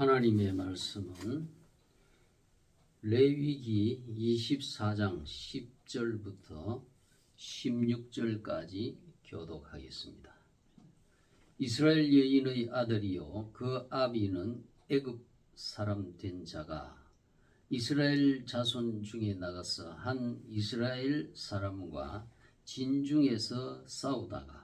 하나님의 말씀은 레위기 24장 10절부터 16절까지 교독하겠습니다. 이스라엘 여인의 아들이요 그 아비는 애굽 사람 된 자가 이스라엘 자손 중에 나가서 한 이스라엘 사람과 진중에서 싸우다가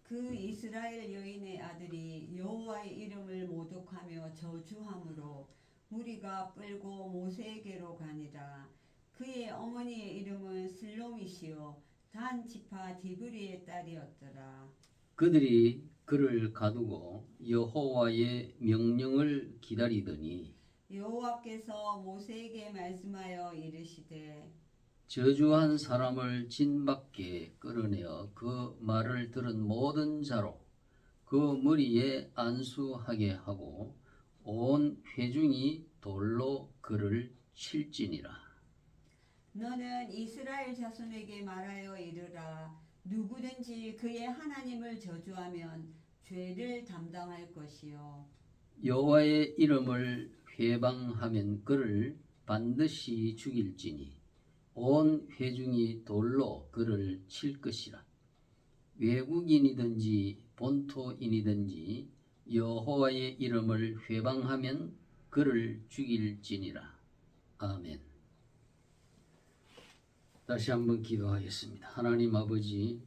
그 이스라엘 여인의 아들이 여호와의 이름을 모독하며 저주함으로 무리가 뿔고 모세에게로 가니라. 그의 어머니의 이름은 슬로미시요 단 지파 디브리의 딸이었더라. 그들이 그를 가두고 여호와의 명령을 기다리더니 여호와께서 모세에게 말씀하여 이르시되 저주한 사람을 진 밖에 끌어내어 그 말을 들은 모든 자로 그 머리에 안수하게 하고 온 회중이 돌로 그를 칠지니라. 너는 이스라엘 자손에게 말하여 이르라. 누구든지 그의 하나님을 저주하면 죄를 담당할 것이요 여호와의 이름을 회방하면 그를 반드시 죽일지니 온 회중이 돌로 그를 칠 것이라. 외국인이든지 본토인이든지 여호와의 이름을 회방하면 그를 죽일지니라. 아멘. 다시 한번 기도하겠습니다. 하나님 아버지,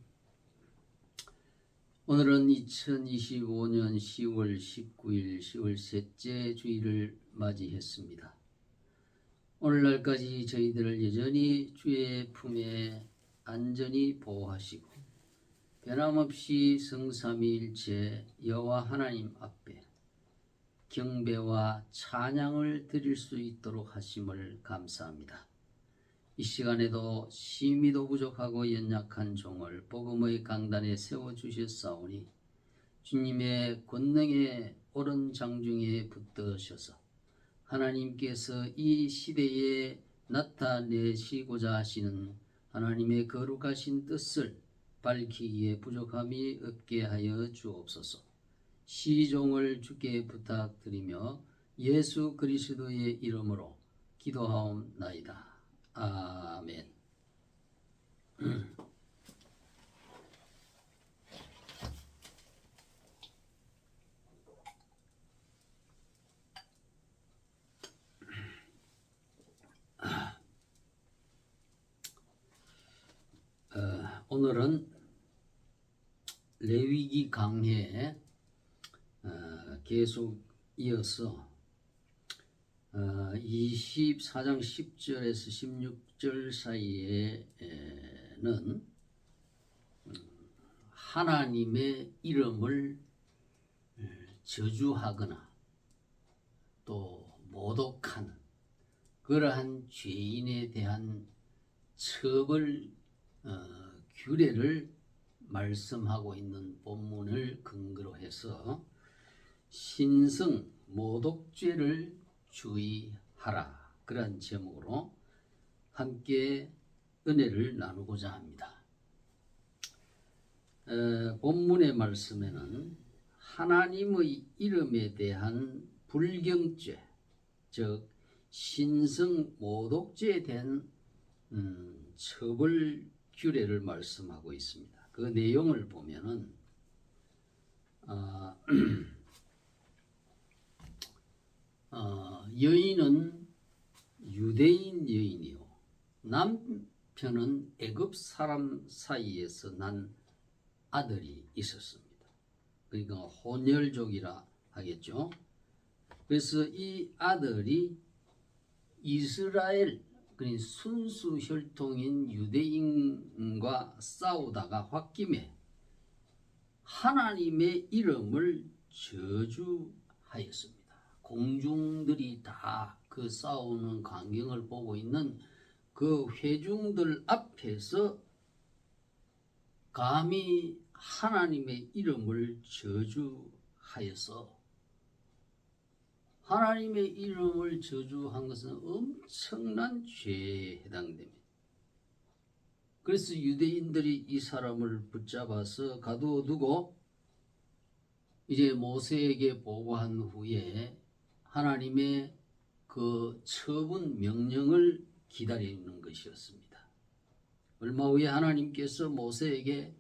오늘은 2025년 10월 19일 10월 셋째 주일을 맞이했습니다. 오늘날까지 저희들을 여전히 주의 품에 안전히 보호하시고 변함없이 성삼위일체 여호와 하나님 앞에 경배와 찬양을 드릴 수 있도록 하심을 감사합니다. 이 시간에도 심히도 부족하고 연약한 종을 복음의 강단에 세워주셨사오니 주님의 권능의 오른 장중에 붙드셔서 하나님께서 이 시대에 나타내시고자 하시는 하나님의 거룩하신 뜻을 밝히기에 부족함이 없게 하여 주옵소서. 시종을 주께 부탁드리며 예수 그리스도의 이름으로 기도하옵나이다. 아멘. 오늘은 레위기 강해에 계속 이어서 24장 10절에서 16절 사이에는 하나님의 이름을 저주하거나 또 모독한 그러한 죄인에 대한 처벌 규례를 말씀하고 있는 본문을 근거로 해서 신성 모독죄를 주의하라, 그런 제목으로 함께 은혜를 나누고자 합니다. 본문의 말씀에는 하나님의 이름에 대한 불경죄, 즉 신성 모독죄에 대한 처벌 규례를 말씀하고 있습니다. 그 내용을 보면은 여인은 유대인 여인이요 남편은 애굽 사람 사이에서 난 아들이 있었습니다. 그러니까 혼혈족이라 하겠죠. 그래서 이 아들이 이스라엘, 그러니까 순수 혈통인 유대인과 싸우다가 홧김에 하나님의 이름을 저주하였습니다. 공중들이 다 그 싸우는 광경을 보고 있는 그 회중들 앞에서 감히 하나님의 이름을 저주하여서, 하나님의 이름을 저주한 것은 엄청난 죄에 해당됩니다. 그래서 유대인들이 이 사람을 붙잡아서 가두어 두고 이제 모세에게 보고한 후에 하나님의 그 처분 명령을 기다리는 것이었습니다. 얼마 후에 하나님께서 모세에게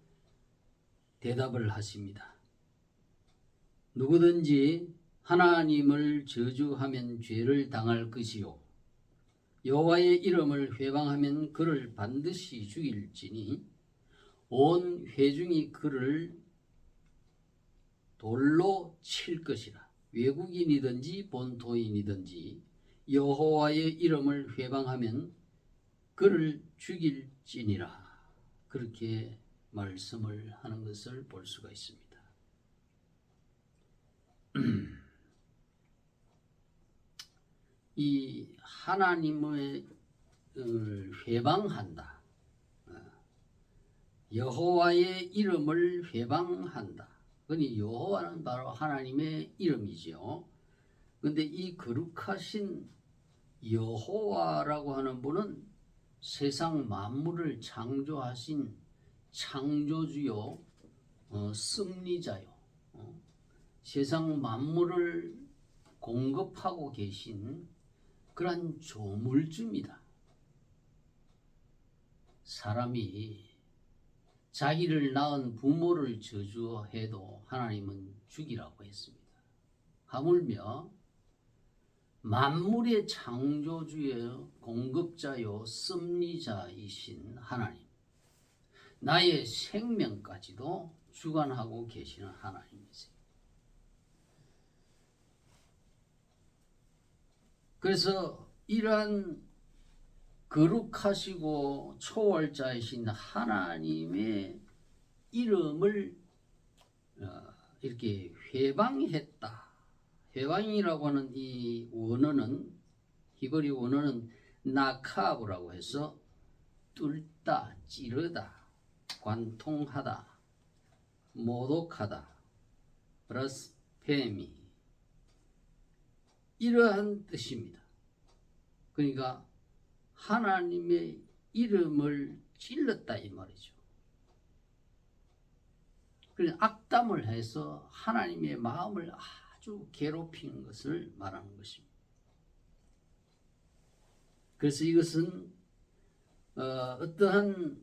대답을 하십니다. 누구든지 하나님을 저주하면 죄를 당할 것이요 여호와의 이름을 회방하면 그를 반드시 죽일지니 온 회중이 그를 돌로 칠 것이라. 외국인이든지 본토인이든지 여호와의 이름을 회방하면 그를 죽일지니라. 그렇게 말씀을 하는 것을 볼 수가 있습니다. 이 하나님을 회방한다. 여호와의 이름을 회방한다. 그러니 여호와는 바로 하나님의 이름이죠. 그런데 이 거룩하신 여호와라고 하는 분은 세상 만물을 창조하신 창조주요, 섭리자요, 세상 만물을 공급하고 계신 그러한 조물주입니다. 사람이 자기를 낳은 부모를 저주해도 하나님은 죽이라고 했습니다. 하물며 만물의 창조주요, 공급자요, 섭리자이신 하나님, 나의 생명까지도 주관하고 계시는 하나님이세요. 그래서 이러한 거룩하시고 초월자이신 하나님의 이름을 이렇게 회방했다. 회방이라고 하는 이 원어는, 히브리 원어는 나카브라고 해서 뚫다, 찌르다, 관통하다, 모독하다, 브라스페미, 이러한 뜻입니다. 그러니까 하나님의 이름을 찔렀다 이 말이죠. 그래서 악담을 해서 하나님의 마음을 아주 괴롭히는 것을 말하는 것입니다. 그래서 이것은 어떠한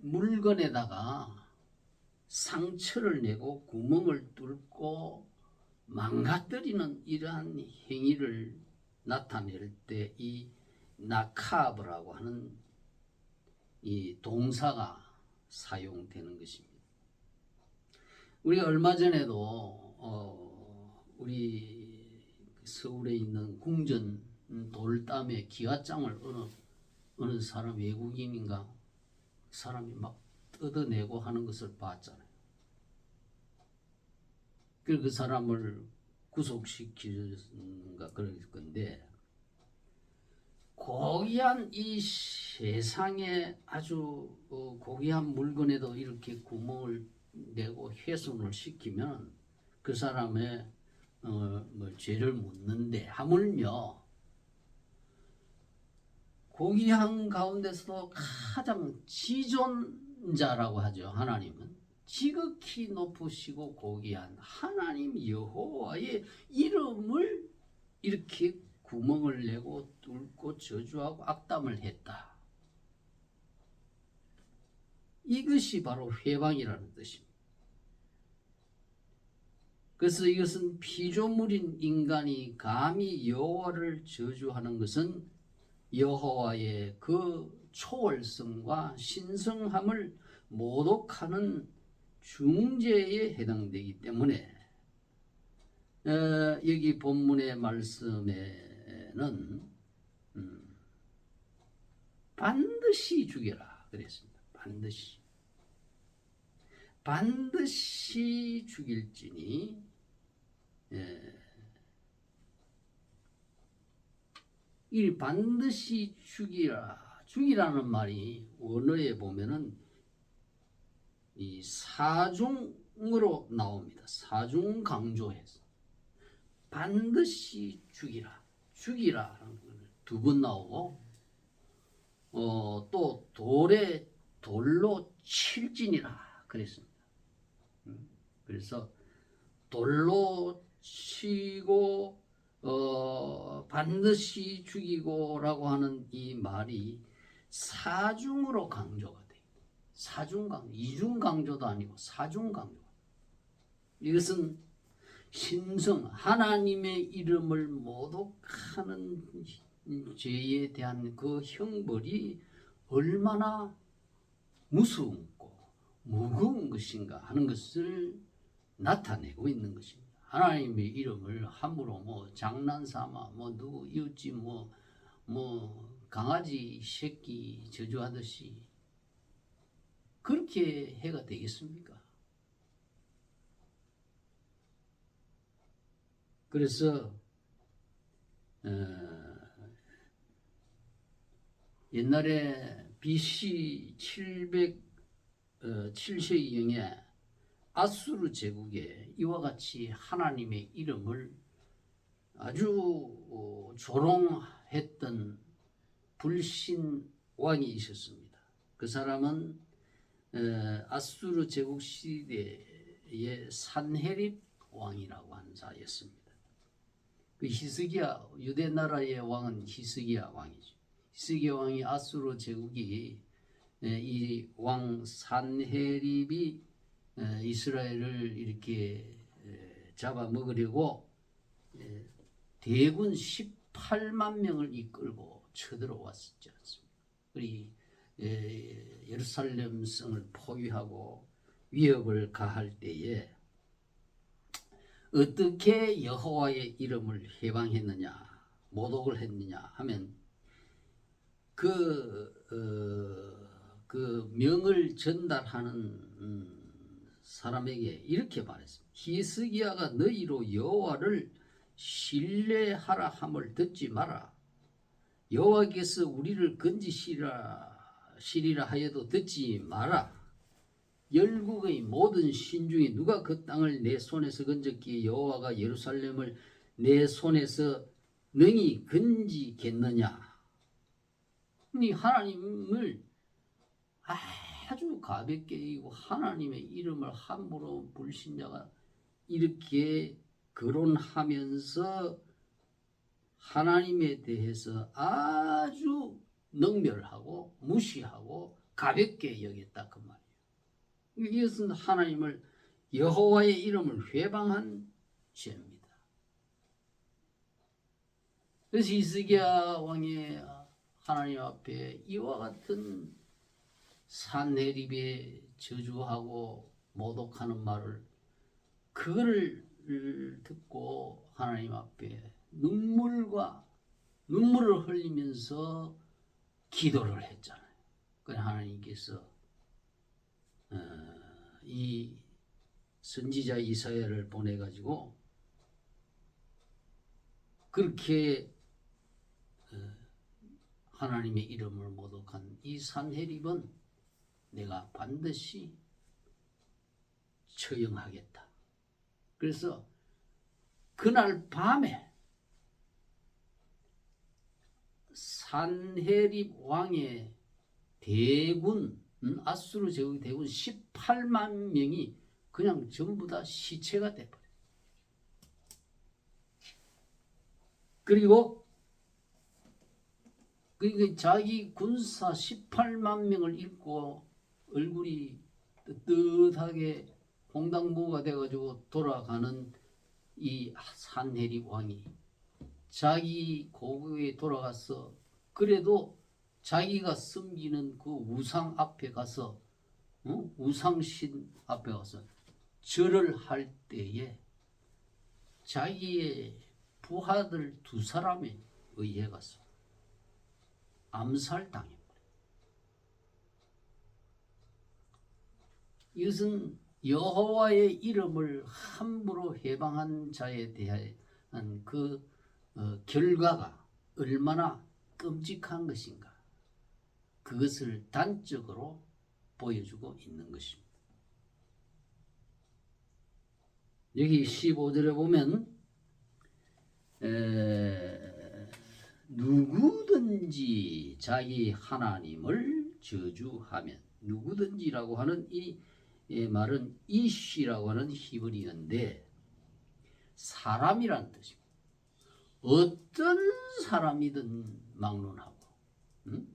물건에다가 상처를 내고 구멍을 뚫고 망가뜨리는 이러한 행위를 나타낼 때 이 나카브라고 하는 이 동사가 사용되는 것입니다. 우리가 얼마 전에도 우리 서울에 있는 궁전 돌담에 기와장을 어느 사람, 외국인인가 사람이 막 뜯어내고 하는 것을 봤잖아요. 그래서 그 사람을 구속시키는가 그럴 건데, 고귀한 이 세상에 아주 고귀한 물건에도 이렇게 구멍을 내고 훼손을 시키면 그 사람의 죄를 묻는데, 하물며 고귀한 가운데서도 가장 지존자라고 하죠. 하나님은 지극히 높으시고 고귀한 하나님 여호와의 이름을 이렇게 구멍을 내고 뚫고 저주하고 악담을 했다. 이것이 바로 회방이라는 뜻입니다. 그래서 이것은 피조물인 인간이 감히 여호와를 저주하는 것은 여호와의 그 초월성과 신성함을 모독하는 중죄에 해당되기 때문에 여기 본문의 말씀에는 반드시 죽여라 그랬습니다. 반드시 죽일지니, 이 반드시 죽이라는 말이 원어에 보면은 이 사중으로 나옵니다. 사중 강조해서 반드시 죽이라는 두 번 나오고, 또 돌로 칠지니라 그랬습니다. 그래서 돌로 치고 반드시 죽이고라고 하는 이 말이 사중으로 강조가 돼. 사중 강조, 이중 강조도 아니고 사중 강조. 이것은 신성 하나님의 이름을 모독하는 죄에 대한 그 형벌이 얼마나 무서운고 무거운 것인가 하는 것을 나타내고 있는 것입니다. 하나님의 이름을 함부로 뭐 장난삼아 뭐 누구 이웃집 뭐 강아지 새끼 저주하듯이 그렇게 해가 되겠습니까? 그래서 옛날에 BC 7세기경에 아수르 제국에 이와 같이 하나님의 이름을 아주 조롱했던 불신 왕이 있었습니다. 그 사람은 아수르 제국 시대의 산헤립 왕이라고 하는 자였습니다. 그 히스기야 유대 나라의 왕은 히스기야 왕이죠. 히스기야 왕이 아수르 제국이 이 왕 산헤립이 이스라엘을 이렇게 잡아먹으려고 대군 18만 명을 이끌고 쳐들어왔지 않습니까? 그리고 예루살렘 성을 포위하고 위협을 가할 때에 어떻게 여호와의 이름을 해방했느냐, 모독을 했느냐 하면 그 명을 전달하는 사람에게 이렇게 말했습니다. 히스기야가 너희로 여호와를 신뢰하라 함을 듣지 마라. 여호와께서 우리를 건지시리라 하여도 듣지 마라. 열국의 모든 신중에 누가 그 땅을 내 손에서 건졌기에 여호와가 예루살렘을 내 손에서 능히 건지겠느냐. 이 하나님을 아주 가볍게 여기고 하나님의 이름을 함부로 불신자가 이렇게 거론하면서 하나님에 대해서 아주 능멸하고 무시하고 가볍게 여겼다 그 말이에요. 이것은 하나님을 여호와의 이름을 회방한 죄입니다. 그래서 히스기야 왕이 하나님 앞에 이와 같은 산헤립에 저주하고 모독하는 말을 그거를 듣고 하나님 앞에 눈물을 흘리면서 기도를 했잖아요. 그래서 하나님께서 이 선지자 이사야를 보내가지고 그렇게 하나님의 이름을 모독한 이 산헤립은 내가 반드시 처형하겠다. 그래서 그날 밤에 산헤립 왕의 대군 아수르 제국의 대군 18만 명이 그냥 전부 다 시체가 돼버려요. 그리고 자기 군사 18만 명을 잃고 얼굴이 뜨뜻하게 홍당무가 돼가지고 돌아가는 이 산헤립 왕이 자기 고국에 돌아가서 그래도 자기가 섬기는 그 우상 앞에 가서 우상신 앞에 가서 절을 할 때에 자기의 부하들 2사람에 의해 가서 암살당해버려요. 이것은 여호와의 이름을 함부로 해방한 자에 대한 그 결과가 얼마나 끔찍한 것인가, 그것을 단적으로 보여주고 있는 것입니다. 여기 15절에 보면 누구든지 자기 하나님을 저주하면, 누구든지라고 하는 이 말은 이시라고 하는 히브리어인데 사람이라는 뜻입니다. 어떤 사람이든 막론하고, 응?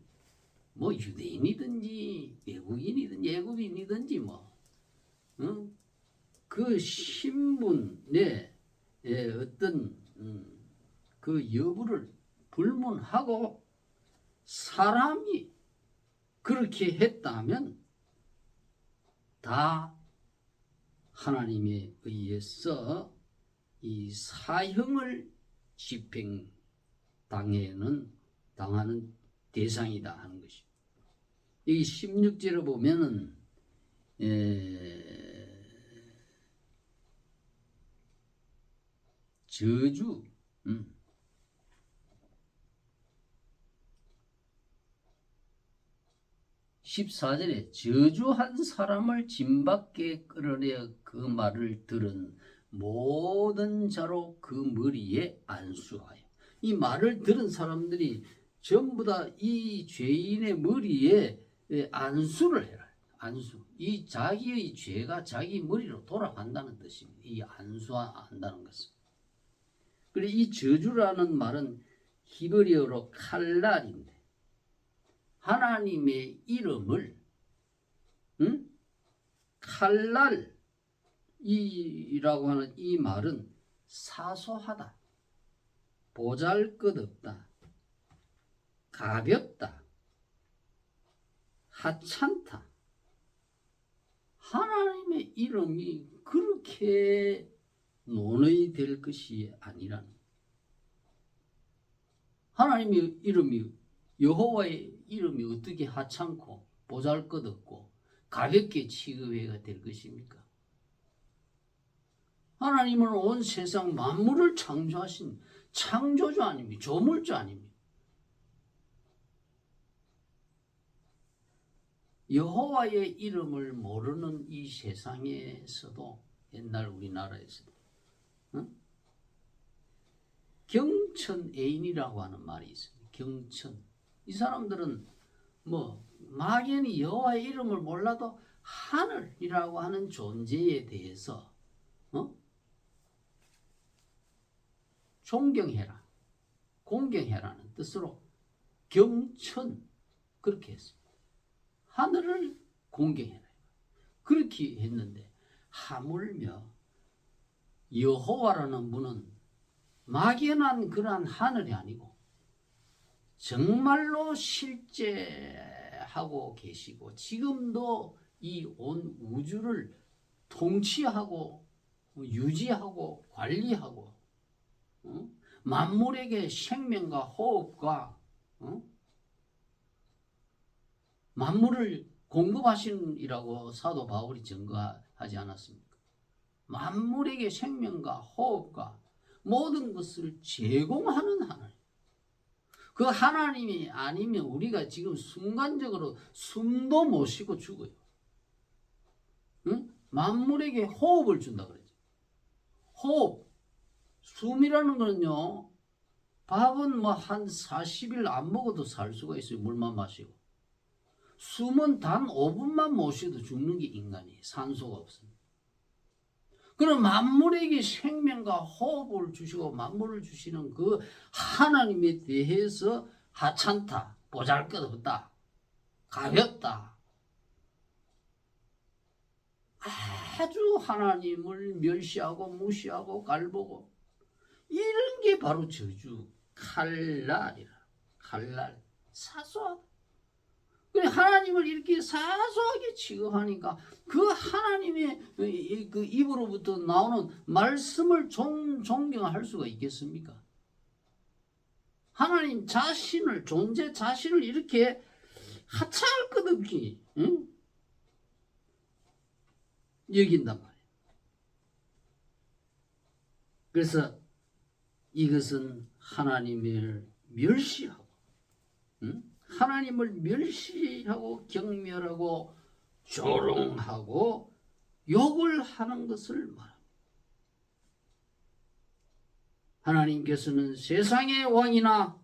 뭐 유대인이든지 외국인이든지 애굽인이든지 뭐, 응? 그 신분의 어떤 그 여부를 불문하고 사람이 그렇게 했다면 다 하나님에 의해서 이 사형을 당하는 대상이다 하는 것이. 이 16절에 보면은 저주, 14절에 저주한 사람을 짐밖에 끌어내어 그 말을 들은 모든 자로 그 머리에 안수하여. 이 말을 들은 사람들이 전부 다 이 죄인의 머리에 안수를 해라. 안수. 이 자기의 죄가 자기 머리로 돌아간다는 뜻입니다. 이 안수한다는 것은. 그리고 이 저주라는 말은 히브리어로 칼날인데 하나님의 이름을 칼날이라고 하는 이 말은 사소하다, 보잘것없다, 가볍다, 하찮다. 하나님의 이름이 그렇게 논의될 것이 아니라는. 하나님의 이름이, 여호와의 이름이 어떻게 하찮고 보잘것없고 가볍게 취급해가 될 것입니까? 하나님은 온 세상 만물을 창조하신 창조주 아닙니까? 조물주 아닙니까? 여호와의 이름을 모르는 이 세상에서도, 옛날 우리나라에서도 경천애인이라고 하는 말이 있습니다. 경천. 이 사람들은 뭐 막연히 여호와의 이름을 몰라도 하늘이라고 하는 존재에 대해서 존경해라, 공경해라는 뜻으로 경천 그렇게 했습니다. 하늘을 공경해라. 그렇게 했는데 하물며 여호와라는 분은 막연한 그러한 하늘이 아니고 정말로 실제하고 계시고 지금도 이 온 우주를 통치하고 유지하고 관리하고 만물에게 생명과 호흡과 만물을 공급하시느라고 사도 바울이 증거하지 않았습니까? 만물에게 생명과 호흡과 모든 것을 제공하는 하나님. 그 하나님이 아니면 우리가 지금 순간적으로 숨도 못 쉬고 죽어요. 응? 만물에게 호흡을 준다 그러죠. 호흡. 숨이라는 거는요. 밥은 뭐 한 40일 안 먹어도 살 수가 있어요. 물만 마시고. 숨은 단 5분만 못 쉬어도 죽는 게 인간이에요. 산소가 없습니다. 그럼 만물에게 생명과 호흡을 주시고 만물을 주시는 그 하나님에 대해서 하찮다, 보잘것없다, 가볍다, 아주 하나님을 멸시하고 무시하고 갈보고 이런 게 바로 저주, 칼날이라. 칼날, 사소하다. 그래 하나님을 이렇게 사소하게 취급하니까 그 하나님의 그 입으로부터 나오는 말씀을 존경할 수가 있겠습니까? 하나님 자신을, 존재 자신을 이렇게 하찮을 것 없이 여긴단 말이에요. 그래서 이것은 하나님을 멸시하고 하나님을 멸시하고 경멸하고 조롱하고 욕을 하는 것을 말합니다. 하나님께서는 세상의 왕이나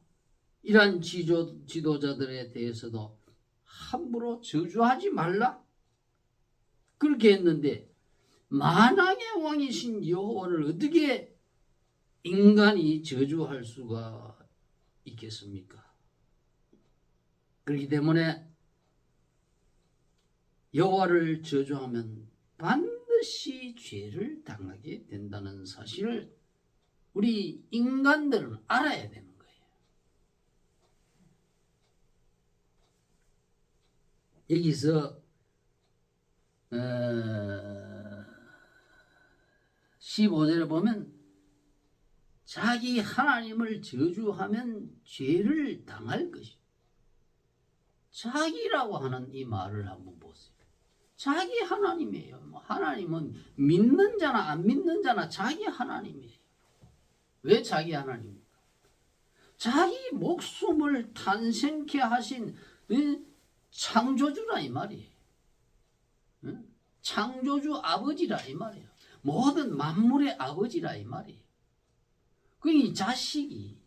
이러한 지도자들에 대해서도 함부로 저주하지 말라 그렇게 했는데 만왕의 왕이신 여호와를 어떻게 인간이 저주할 수가 있겠습니까? 그렇기 때문에 여호와를 저주하면 반드시 죄를 당하게 된다는 사실을 우리 인간들은 알아야 되는 거예요. 여기서 15절에 보면 자기 하나님을 저주하면 죄를 당할 것이요. 자기라고 하는 이 말을 한번 보세요. 자기 하나님이에요. 하나님은 믿는 자나 안 믿는 자나 자기 하나님이에요. 왜 자기 하나님입니까? 자기 목숨을 탄생케 하신 창조주라 이 말이에요. 창조주 아버지라 이 말이에요. 모든 만물의 아버지라 이 말이에요. 이 자식이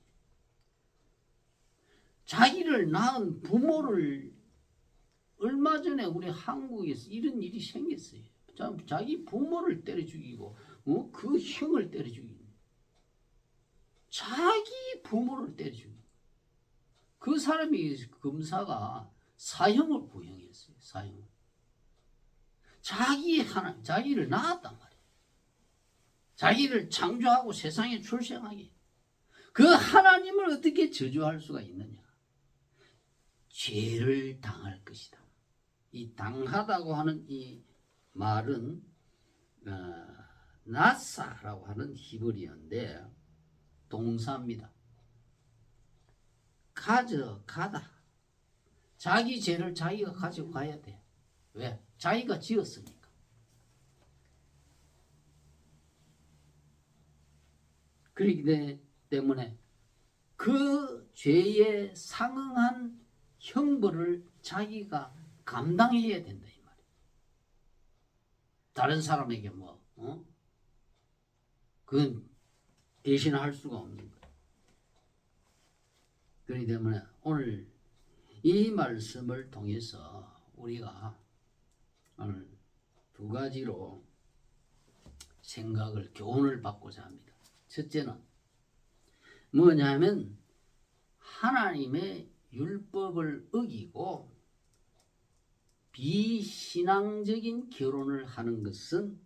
자기를 낳은 부모를 얼마 전에 우리 한국에서 이런 일이 생겼어요. 자기 부모를 때려 죽이고 그 형을 때려 죽이고 자기 부모를 때려 죽이고 그 사람이 검사가 사형을 구형했어요. 사형. 자기 하나님, 자기를 낳았단 말이에요. 자기를 창조하고 세상에 출생하게. 그 하나님을 어떻게 저주할 수가 있느냐? 죄를 당할 것이다. 이 당하다고 하는 이 말은 나사라고 하는 히브리어인데 동사입니다. 가져가다. 자기 죄를 자기가 가지고 가야 돼. 왜? 자기가 지었으니까. 그렇기 때문에 그 죄에 상응한 형벌을 자기가 감당해야 된다 이 말이에요. 다른 사람에게 그건 대신할 수가 없는 거예요. 그렇기 때문에 오늘 이 말씀을 통해서 우리가 오늘 두 가지로 생각을 교훈을 받고자 합니다. 첫째는 뭐냐면 하나님의 율법을 어기고 비신앙적인 결혼을 하는 것은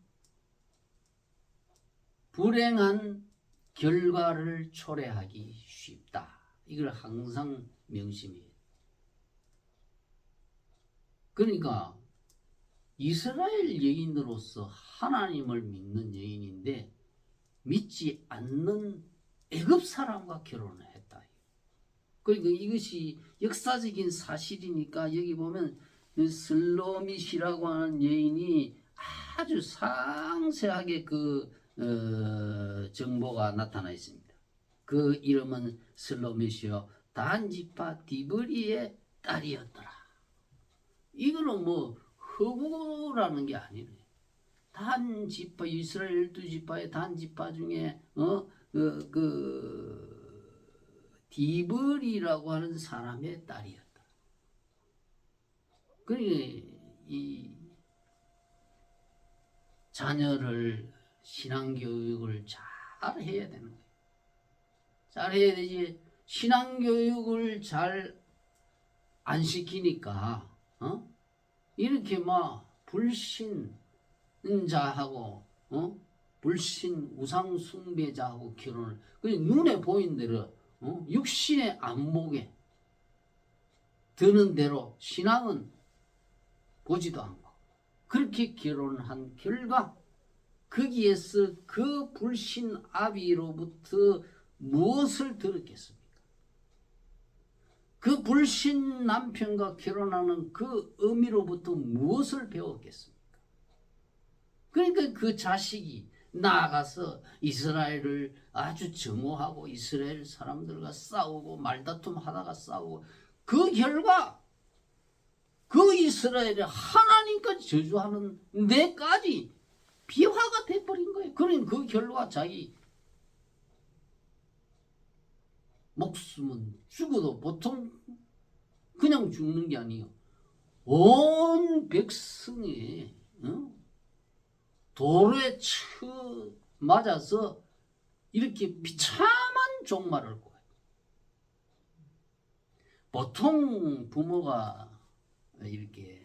불행한 결과를 초래하기 쉽다. 이걸 항상 명심해요. 그러니까 이스라엘 여인으로서 하나님을 믿는 여인인데 믿지 않는 애굽 사람과 결혼을 했다. 그러니까 이것이 역사적인 사실이니까 여기 보면 슬로밋이라고 하는 여인이 아주 상세하게 그 정보가 나타나 있습니다. 그 이름은 슬로밋이요 단지파 디브리의 딸이었더라. 이거는 허구라는 게 아니네. 단지파 이스라엘 12지파의 단지파 중에 디브리라고 하는 사람의 딸이었다. 그러니까 이 자녀를 신앙교육을 잘 해야 되는 거예요. 잘 해야 되지. 신앙교육을 잘 안 시키니까 이렇게 불신자하고 불신 우상 숭배자하고 결혼을 그냥 눈에 보인 대로 육신의 안목에 드는 대로 신앙은 보지도 않고 그렇게 결혼한 결과 거기에서 그 불신 아비로부터 무엇을 들었겠습니까? 그 불신 남편과 결혼하는 그 의미로부터 무엇을 배웠겠습니까? 그러니까 그 자식이 나아가서 이스라엘을 아주 증오하고 이스라엘 사람들과 싸우고 말다툼 하다가 싸우고 그 결과 그 이스라엘의 하나님까지 저주하는 데까지 비화가 돼버린 거예요. 그러니까 그 결과 자기 목숨은 죽어도 보통 그냥 죽는 게 아니에요. 온 백성의 돌에 맞아서 이렇게 비참한 종말을 구해요. 보통 부모가 이렇게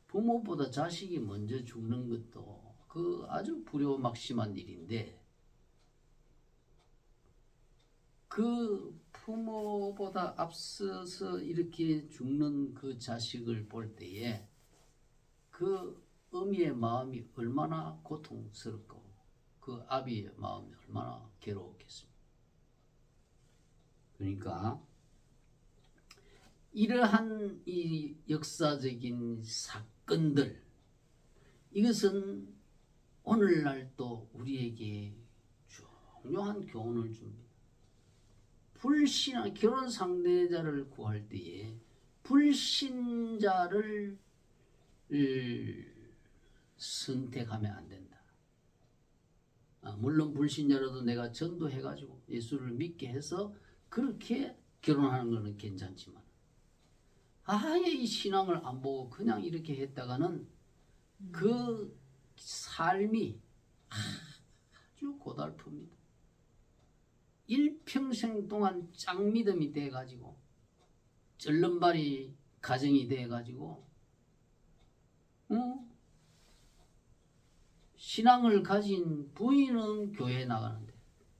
부모보다 자식이 먼저 죽는 것도 그 아주 불효막심한 일인데, 그 부모보다 앞서서 이렇게 죽는 그 자식을 볼 때에 그 어미의 마음이 얼마나 고통스럽고 그 아비의 마음이 얼마나 괴로웠겠습니까? 그러니까 이러한 이 역사적인 사건들, 이것은 오늘날 또 우리에게 중요한 교훈을 줍니다. 불신한 결혼 상대자를 구할 때에 불신자를 선택하면 안 된다. 물론 불신자라도 내가 전도해가지고 예수를 믿게 해서 그렇게 결혼하는 것은 괜찮지만, 아예 이 신앙을 안 보고 그냥 이렇게 했다가는 그 삶이 아주 고달픕니다. 일평생 동안 짱믿음이 돼가지고 쩔름발이 가정이 돼가지고 신앙을 가진 부인은 교회 나가는데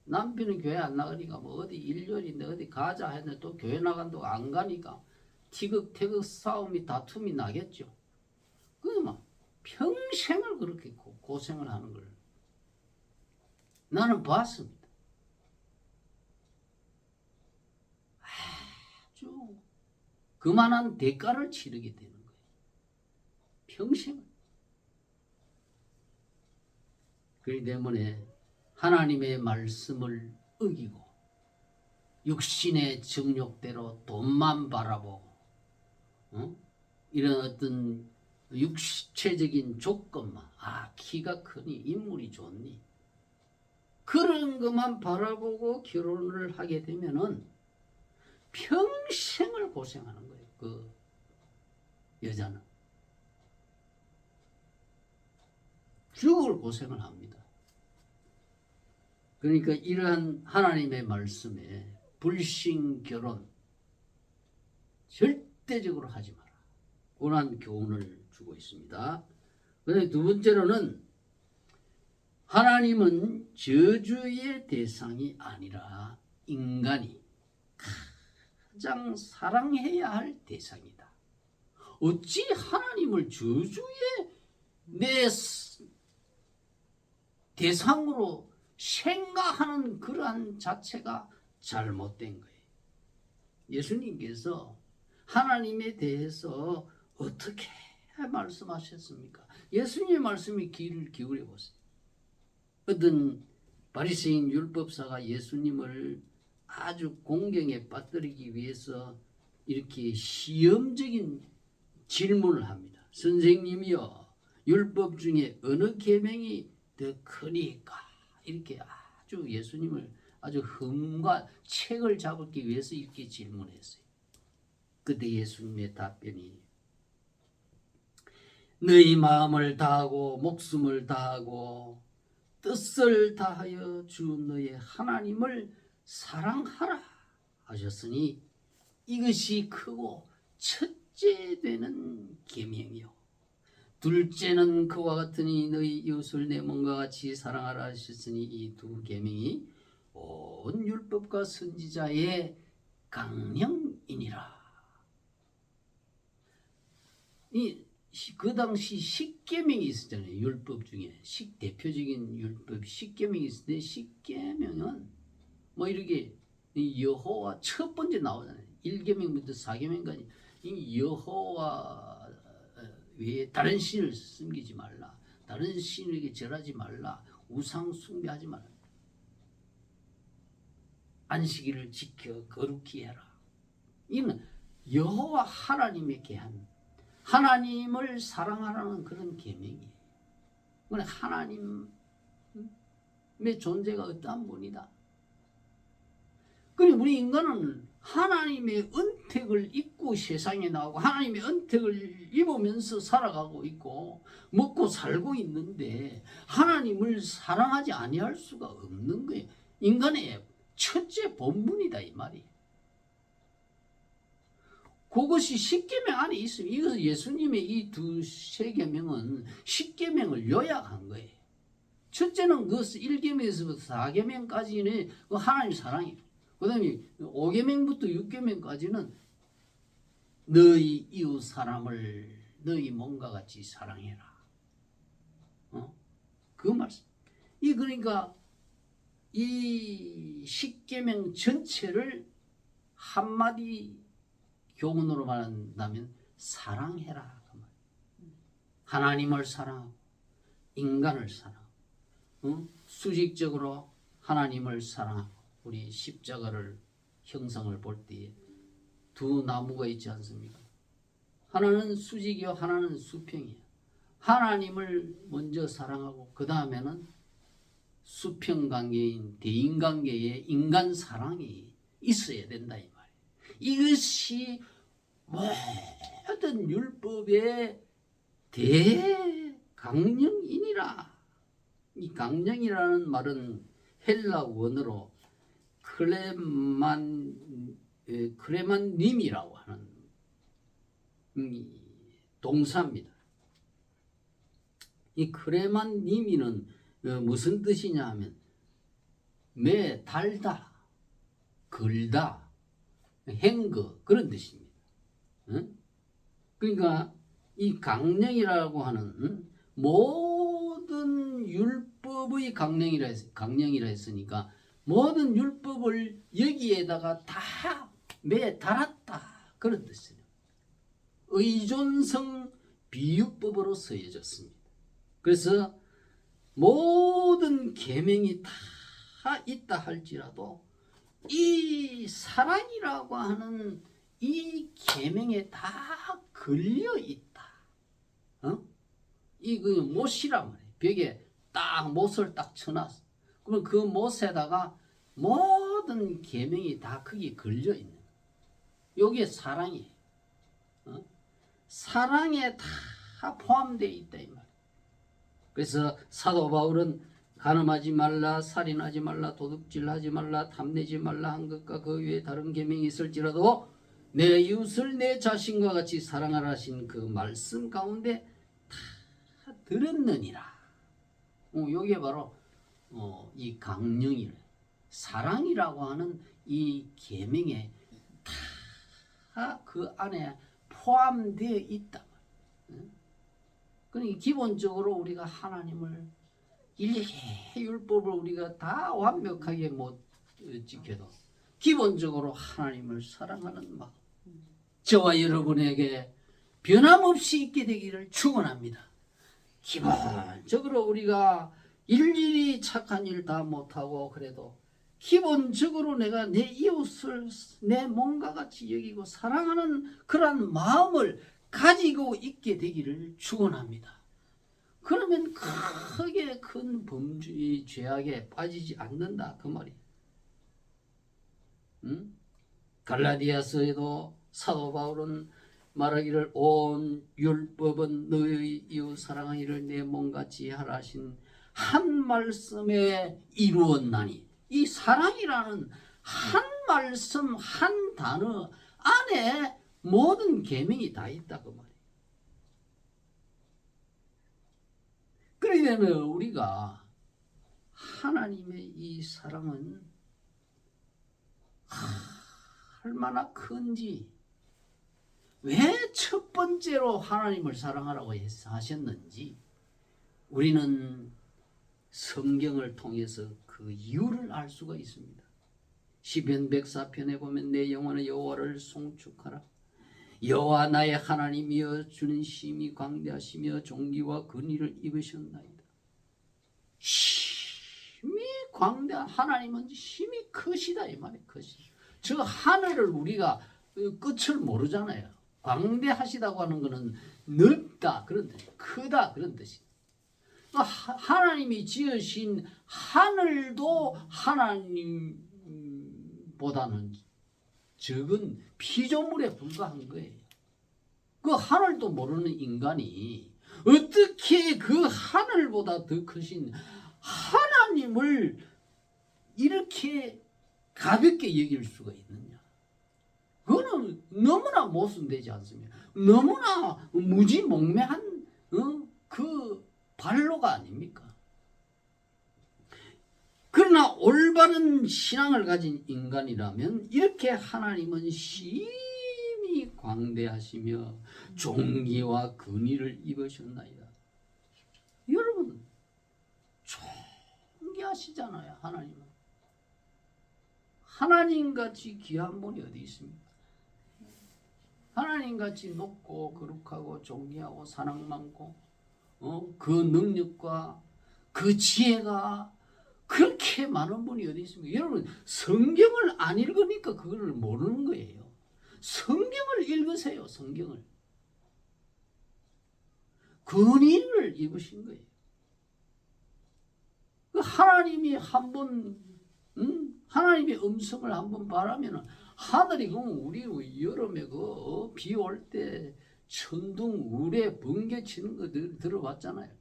남편은 교회 안 나가니까 뭐 어디 일요일인데 어디 가자 했는데 또 교회 나간다고 안 가니까 티격태격 싸움이 다툼이 나겠죠. 그게 막 평생을 그렇게 고생을 하는 걸 나는 봤습니다. 아주 그만한 대가를 치르게 되는 거예요. 평생을. 그렇기 때문에 하나님의 말씀을 어기고 육신의 정욕대로 돈만 바라보고 이런 어떤 육체적인 조건만, 키가 크니 인물이 좋니, 그런 것만 바라보고 결혼을 하게 되면은 평생을 고생하는 거예요. 그 여자는 죽을 고생을 합니다. 그러니까 이러한 하나님의 말씀에 불신 결혼 절대적으로 하지 마라. 그런 교훈을 주고 있습니다. 그런데 두 번째로는 하나님은 저주의 대상이 아니라 인간이 가장 사랑해야 할 대상이다. 어찌 하나님을 저주의 내 대상으로 생각하는 그러한 자체가 잘못된 거예요. 예수님께서 하나님에 대해서 어떻게 말씀하셨습니까? 예수님의 말씀에 귀를 기울여 보세요. 어떤 바리새인 율법사가 예수님을 아주 공경에 빠뜨리기 위해서 이렇게 시험적인 질문을 합니다. 선생님이여, 율법 중에 어느 계명이 더 크니까? 이렇게 아주 예수님을 아주 흠과 책을 잡기 위해서 이렇게 질문했어요. 그때 예수님의 답변이 너희 마음을 다하고 목숨을 다하고 뜻을 다하여 주 너의 하나님을 사랑하라 하셨으니 이것이 크고 첫째 되는 계명이요, 둘째는 그와 같으니 너희 이웃을 내 몸과 같이 사랑하라 하셨으니 이 두 계명이 온 율법과 선지자의 강령이니라. 그 당시 십계명이 있었잖아요. 율법 중에 대표적인 율법 십계명이 있었는데, 십계명은 뭐 이렇게 여호와 첫 번째 나오잖아요. 1계명부터 4계명까지 이 여호와 외에 다른 신을 섬기지 말라, 다른 신에게 절하지 말라, 우상 숭배하지 말라, 안식일을 지켜 거룩히 해라. 이는 여호와 하나님에게 한 하나님을 사랑하라는 그런 계명이에요. 하나님의 존재가 어떠한 분이다. 그래 우리 인간은 하나님의 은택을 입고 세상에 나오고 하나님의 은택을 입으면서 살아가고 있고 먹고 살고 있는데 하나님을 사랑하지 아니할 수가 없는 거예요. 인간의 첫째 본분이다 이 말이에요. 그것이 십계명 안에 있으면 이것은 예수님의 이 두 세계명은 십계명을 요약한 거예요. 첫째는 그 1계명에서부터 4계명까지는 그 하나님 사랑이에요. 그 다음에 5계명부터 6계명까지는 너희 이웃 사람을 너희 몸과 같이 사랑해라. 그 말씀. 그러니까 이 십계명 전체를 한마디 교훈으로 말한다면 사랑해라. 그 말. 하나님을 사랑하고 인간을 사랑하고 수직적으로 하나님을 사랑하고 우리 십자가를 형상을 볼 때에 두 나무가 있지 않습니까? 하나는 수직이요 하나는 수평이에요. 하나님을 먼저 사랑하고 그 다음에는 수평관계인 대인관계에 인간 사랑이 있어야 된다 이 말이에요. 이것이 모든 율법의 대강령이니라. 이 강령이라는 말은 헬라 원어로 크레만님이라고 하는 동사입니다. 이 크레만님이는 무슨 뜻이냐 하면 매 달다, 걸다, 행거 그런 뜻입니다. 그러니까 이 강령이라고 하는 모든 율법의 강령이라 했으니까 모든 율법을 여기에다가 다 매 달았다 그런 뜻이에요. 의존성 비유법으로 쓰여졌습니다. 그래서 모든 계명이 다 있다 할지라도 이 사랑이라고 하는 이 계명에 다 걸려 있다. 그 못이란 말이에요. 벽에 딱 못을 딱 쳐놨어. 그럼 그 못에다가 모든 계명이 다 거기에 걸려 있는 거예요. 여기에 사랑이에요. 사랑에 다 포함되어 있다 이 말이에요. 그래서 사도 바울은 간음하지 말라, 살인하지 말라, 도둑질하지 말라, 탐내지 말라 한 것과 그 외에 다른 계명이 있을지라도 내 이웃을 내 자신과 같이 사랑하라 하신 그 말씀 가운데 다 들었느니라. 이게 바로 이 강령이래. 사랑이라고 하는 이 계명에 다 그 안에 포함되어 있다. 그러니까 기본적으로 우리가 하나님을 일일이 율법을 우리가 다 완벽하게 못 지켜도 기본적으로 하나님을 사랑하는 마음 저와 여러분에게 변함없이 있게 되기를 축원합니다. 기본적으로 우리가 일일이 착한 일 다 못하고 그래도 기본적으로 내가 내 이웃을 내 몸과 같이 여기고 사랑하는 그런 마음을 가지고 있게 되기를 축원합니다. 그러면 크게 큰 범죄의 죄악에 빠지지 않는다 그 말이에요. 갈라디아서에도 사도 바울은 말하기를 온 율법은 너희 이웃 사랑하기를 내 몸같이 하라 하신 한 말씀에 이루었나니 이 사랑이라는 한 말씀 한 단어 안에 모든 계명이 다 있다 그 말이에요. 그러려면 우리가 하나님의 이 사랑은 얼마나 큰지 왜 첫 번째로 하나님을 사랑하라고 하셨는지 우리는 성경을 통해서 그 이유를 알 수가 있습니다. 시편 104편에 보면 내 영혼의 여호와를 송축하라. 여호와 나의 하나님이여 주는 심히 광대하시며 존귀와 근위를 입으셨나이다. 심히 광대한 하나님은 심히 크시다 이 말이에요. 크시. 저 하늘을 우리가 끝을 모르잖아요. 광대하시다고 하는 것은 넓다 그런 뜻, 크다 그런 뜻이. 하나님이 지으신 하늘도 하나님보다는 적은 피조물에 불과한 거예요. 그 하늘도 모르는 인간이 어떻게 그 하늘보다 더 크신 하나님을 이렇게 가볍게 여길 수가 있느냐? 그거는 너무나 모순되지 않습니까? 너무나 무지몽매한 그 반로가 아닙니까? 그러나 올바른 신앙을 가진 인간이라면 이렇게 하나님은 심히 광대하시며 존귀와 근위를 입으셨나이다. 여러분 존귀하시잖아요. 하나님은. 하나님같이 귀한 분이 어디 있습니까? 하나님같이 높고 거룩하고 존귀하고 사랑 많고 그 능력과 그 지혜가 그렇게 많은 분이 어디 있습니까? 여러분 성경을 안 읽으니까 그걸 모르는 거예요. 성경을 읽으세요. 성경을. 근위를 입으신 거예요. 하나님이 한번 하나님의 음성을 한번 바라면 하늘이 우리 여름에 비 올 때 천둥 우레 번개 치는 거 들어봤잖아요.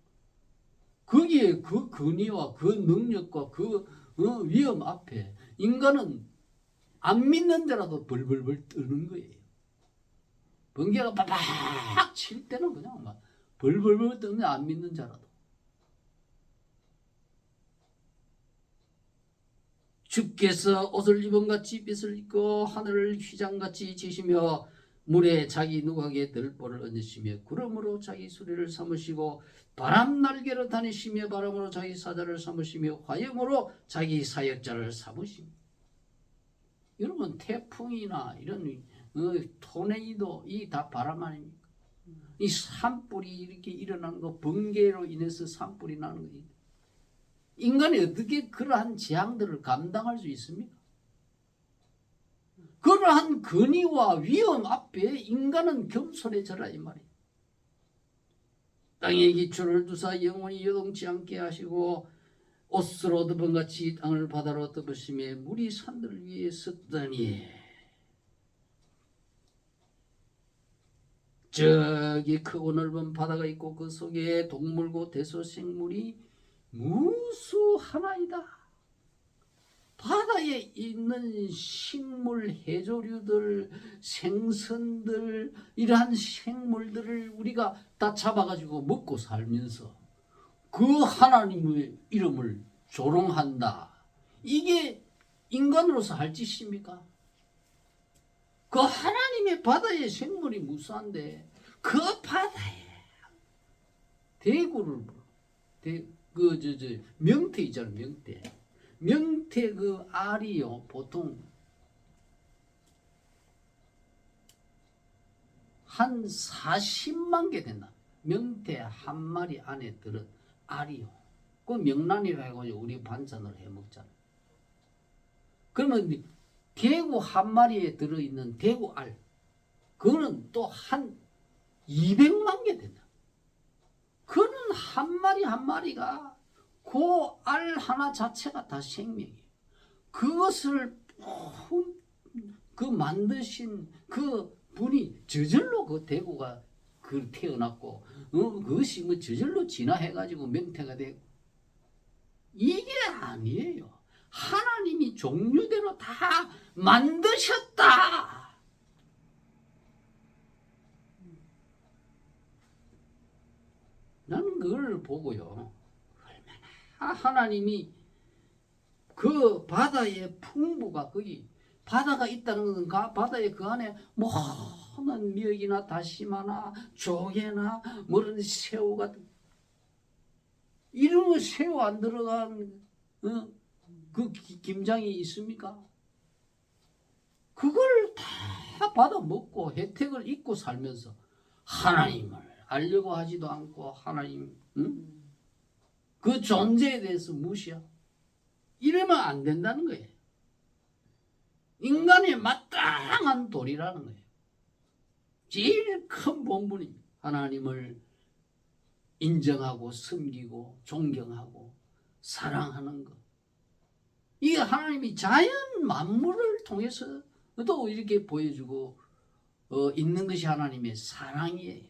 거기에 그 근위와 그 능력과 그 위험 앞에 인간은 안 믿는 데라도 벌벌벌 뜨는 거예요. 번개가 바박 칠 때는 그냥 막 벌벌벌 뜨는 안 믿는 자라도. 주께서 옷을 입은같이 빛을 입고 하늘을 휘장같이 지시며 물에 자기 누각에 들보를 얹으시며 구름으로 자기 수레를 삼으시고 바람 날개로 다니시며 바람으로 자기 사자를 삼으시며 화염으로 자기 사역자를 삼으시며. 여러분 태풍이나 이런 토네이도 이 다 바람 아닙니까? 이 산불이 이렇게 일어나는 거 번개로 인해서 산불이 나는 거지. 인간이 어떻게 그러한 재앙들을 감당할 수 있습니까? 그러한 근위와 위험 앞에 인간은 겸손해져라 이 말이에요. 땅에 기초를 두사 영원히 요동치 않게 하시고 옷으로 덮은같이 땅을 바다로 덮으시며 물이 산들 위에 섰더니 저기 크고 넓은 바다가 있고 그 속에 동물고 대소생물이 무수하나이다. 바다에 있는 식물, 해조류들, 생선들 이러한 생물들을 우리가 다 잡아가지고 먹고 살면서 그 하나님의 이름을 조롱한다. 이게 인간으로서 할 짓입니까? 그 하나님의 바다의 생물이 무수한데 그 바다에 대구를 명태 있잖아요. 명태 그 알이요 보통 한 40만 개 된다. 명태 한 마리 안에 들은 알이요. 그 명란이라고 우리 반찬으로 해 먹잖아요. 그러면 대구 한 마리에 들어있는 대구 알, 그거는 또 한 200만 개 된다. 그는 한 마리 한 마리가 그 알 하나 자체가 다 생명이에요. 그것을 그 만드신 그 분이 저절로 그 대구가 그 태어났고 그것이 뭐 저절로 진화해가지고 명태가 되고 이게 아니에요. 하나님이 종류대로 다 만드셨다. 나는 그걸 보고요. 얼마나 하나님이 그 바다의 풍부가 거기 바다가 있다는 건 바다의 그 안에 모든 미역이나 다시마나 조개나 뭐런 새우 같은 이런 거 새우 안 들어간 그 김장이 있습니까? 그걸 다 받아 먹고 혜택을 잊고 살면서 하나님을 알려고 하지도 않고 하나님 그 존재에 대해서 무시하고 이러면 안 된다는 거예요. 인간의 마땅한 도리라는 거예요. 제일 큰 본분이 하나님을 인정하고 섬기고 존경하고 사랑하는 것. 이게 하나님이 자연 만물을 통해서도 이렇게 보여주고 있는 것이 하나님의 사랑이에요.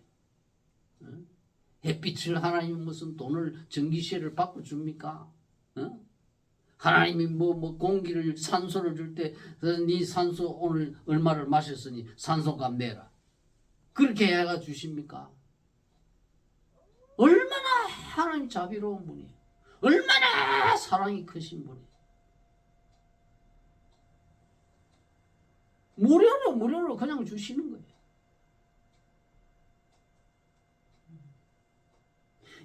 햇빛을 하나님 무슨 돈을 전기세를 받고 줍니까? 하나님이 뭐 공기를 산소를 줄 때 네 산소 오늘 얼마를 마셨으니 산소값 내라. 그렇게 해가 주십니까? 얼마나 하나님 자비로운 분이에요. 얼마나 사랑이 크신 분이에요. 무료로 그냥 주시는 거예요.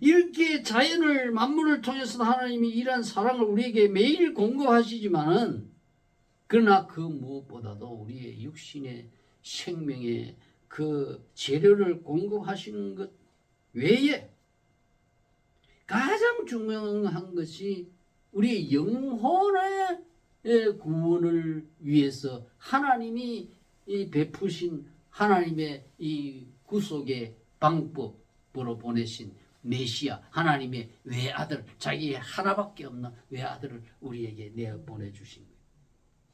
이렇게 자연을 만물을 통해서 하나님이 이런 사랑을 우리에게 매일 공급하시지만은 그러나 그 무엇보다도 우리의 육신의 생명의 그 재료를 공급하시는 것 외에 가장 중요한 것이 우리 영혼의 구원을 위해서 하나님이 이 베푸신 하나님의 이 구속의 방법으로 보내신 메시아 하나님의 외아들 자기의 하나밖에 없는 외아들을 우리에게 내어 보내주신 거예요.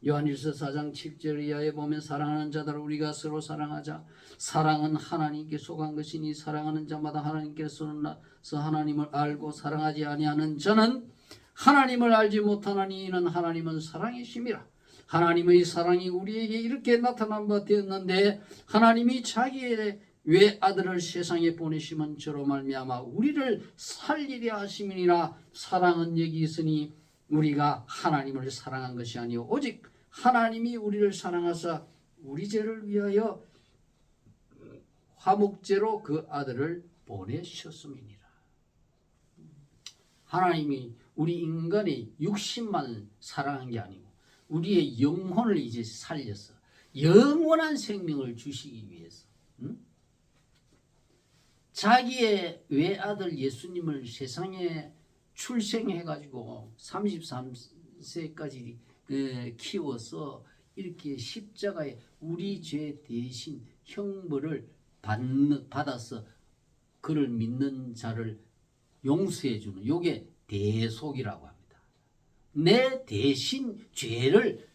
요한일서 4장 7절 이하에 보면 사랑하는 자들을 우리가 서로 사랑하자. 사랑은 하나님께 속한 것이니 사랑하는 자마다 하나님께서는 하나님을 알고 사랑하지 아니하는 자는 하나님을 알지 못하나니 이는 하나님은 사랑이심이라. 하나님의 사랑이 우리에게 이렇게 나타난 바 되었는데 하나님이 자기의 외아들을 세상에 보내심은 저로 말미암아 우리를 살리려 하심이니라. 사랑은 여기 있으니 우리가 하나님을 사랑한 것이 아니요 오직 하나님이 우리를 사랑하사 우리 죄를 위하여 화목제로 그 아들을 보내셨음이니라. 하나님이 우리 인간의 육신만 사랑한 게 아니고 우리의 영혼을 이제 살려서 영원한 생명을 주시기 위해서 자기의 외아들 예수님을 세상에 출생해가지고 33세까지 키워서 이렇게 십자가에 우리 죄 대신 형벌을 받아서 그를 믿는 자를 용서해주는 요게 대속이라고 합니다. 내 대신 죄를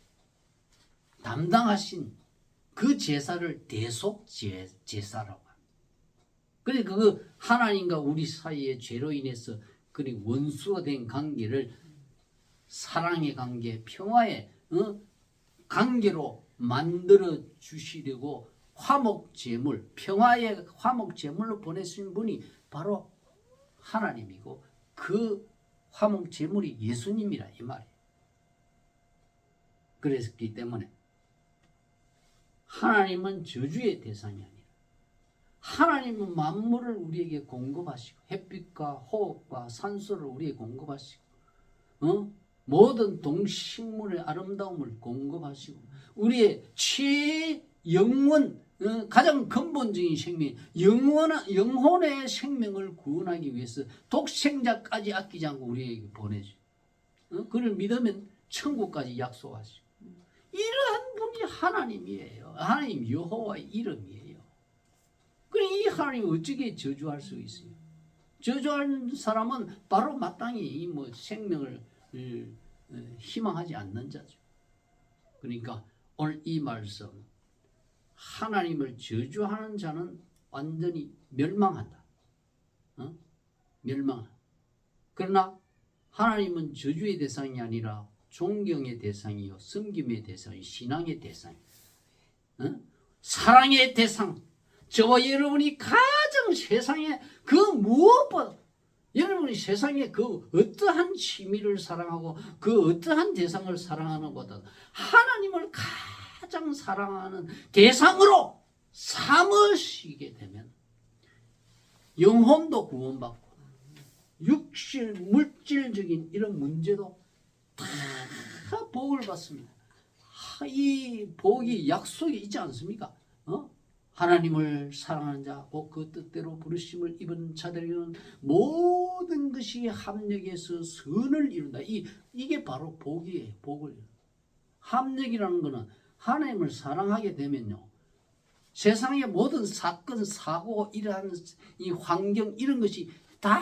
담당하신 그 제사를 대속 제사라고 합니다. 그러니까 그 하나님과 우리 사이의 죄로 인해서 그 원수가 된 관계를 사랑의 관계, 평화의 관계로 만들어 주시려고 화목제물, 평화의 화목제물로 보내신 분이 바로 하나님이고 그 화목제물이 예수님이라 이 말이에요. 그랬기 때문에 하나님은 저주의 대상이 아니라 하나님은 만물을 우리에게 공급하시고 햇빛과 호흡과 산소를 우리에게 공급하시고 모든 동식물의 아름다움을 공급하시고 우리의 영원 가장 근본적인 생명 영혼의 생명을 구원하기 위해서 독생자까지 아끼지 않고 우리에게 보내죠. 그를 믿으면 천국까지 약속하시고 이러한 분이 하나님이에요. 하나님 여호와의 이름이에요. 그래 이 하나님 어떻게 저주할 수 있어요? 저주하는 사람은 바로 마땅히 뭐 생명을 희망하지 않는 자죠. 그러니까 오늘 이 말씀 하나님을 저주하는 자는 완전히 멸망한다. 멸망한다. 그러나 하나님은 저주의 대상이 아니라 존경의 대상이요 섬김의 대상이요 신앙의 대상, 사랑의 대상. 저와 여러분이 가장 세상에 그 무엇보다 여러분이 세상에 그 어떠한 취미를 사랑하고 그 어떠한 대상을 사랑하는 것보다 하나님을 가장 사랑하는 대상으로 삼으시게 되면 영혼도 구원받고 물질적인 이런 문제도 다 복을 받습니다. 이 복이 약속이 있지 않습니까? 하나님을 사랑하는 자, 곧 그 뜻대로 부르심을 입은 자들에게는 모든 것이 합력해서 선을 이룬다. 이게 바로 복이에요. 복을. 합력이라는 것은 하나님을 사랑하게 되면요. 세상의 모든 사건, 사고, 이러한 이 환경 이런 것이 다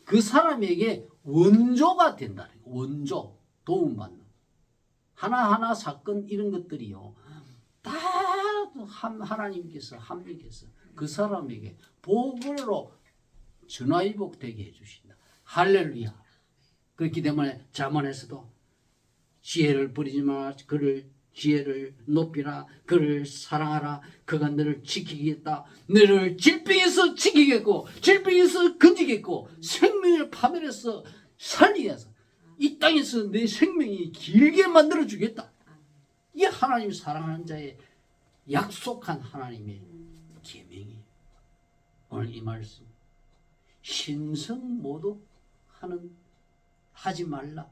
그 사람에게 원조가 된다는 거예요. 원조, 도움받는. 하나하나 사건 이런 것들이요. 다 하나님께서 합력해서 그 사람에게 복으로 전화위복되게 해주신다. 할렐루야. 그렇기 때문에 잠언에서도 지혜를 버리지 마라. 그를 지혜를 높이라. 그를 사랑하라. 그가 너를 지키겠다. 너를 질병에서 지키겠고 질병에서 건지겠고 생명의 파멸에서 살리겠어. 이 땅에서 내 생명이 길게 만들어 주겠다. 이게 하나님 사랑하는 자의 약속한 하나님의 계명이에요. 오늘 이 말씀 신성 모독하는 하지 말라.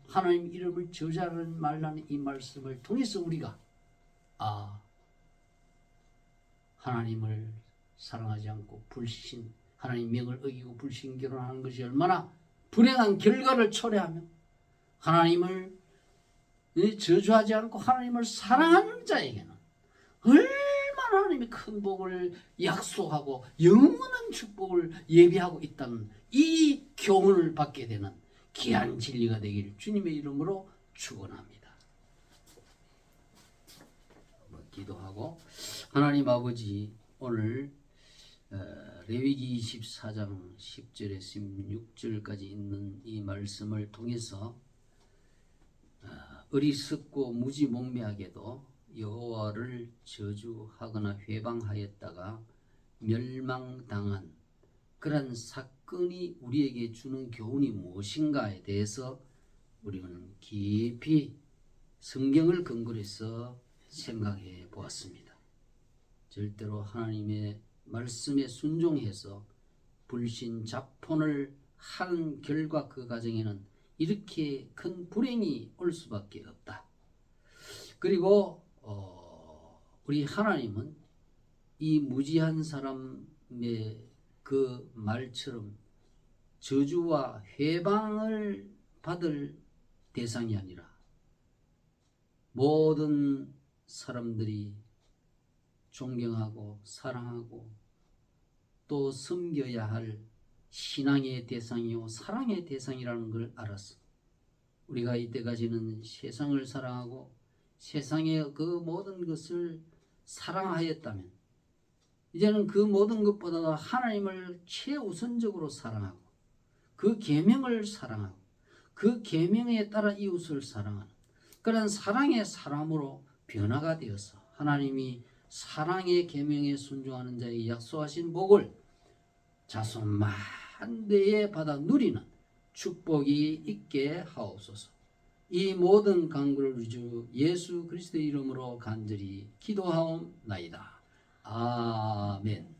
하나님 이름을 저주하지 말라는 이 말씀을 통해서 우리가 하나님을 사랑하지 않고 하나님 명을 어기고 불신 결혼하는 것이 얼마나 불행한 결과를 초래하며 하나님을 저주하지 않고 하나님을 사랑하는 자에게는 얼마나 하나님의 큰 복을 약속하고 영원한 축복을 예비하고 있다는 이 교훈을 받게 되는 귀한 진리가 되기를 주님의 이름으로 축원합니다. 기도하고 하나님 아버지 오늘 레위기 24장 10절에 16절까지 있는 이 말씀을 통해서 어리석고 무지몽매하게도 여호와를 저주하거나 회방하였다가 멸망당한 그런 사건이 우리에게 주는 교훈이 무엇인가에 대해서 우리는 깊이 성경을 근거로 해서 생각해 보았습니다. 절대로 하나님의 말씀에 순종해서 불신 자폰을 한 결과 그 가정에는 이렇게 큰 불행이 올 수밖에 없다. 그리고 우리 하나님은 이 무지한 사람의 그 말처럼 저주와 회방을 받을 대상이 아니라 모든 사람들이 존경하고 사랑하고 또 섬겨야 할 신앙의 대상이요 사랑의 대상이라는 걸 알았어. 우리가 이때까지는 세상을 사랑하고 세상의 그 모든 것을 사랑하였다면 이제는 그 모든 것보다 하나님을 최우선적으로 사랑하고 그 계명을 사랑하고 그 계명에 따라 이웃을 사랑하는 그런 사랑의 사람으로 변화가 되어서 하나님이 사랑의 계명에 순종하는 자에게 약속하신 복을 자손 만대에 받아 누리는 축복이 있게 하옵소서. 이 모든 간구를 우리 주 예수 그리스도의 이름으로 간절히 기도하옵나이다. 아멘.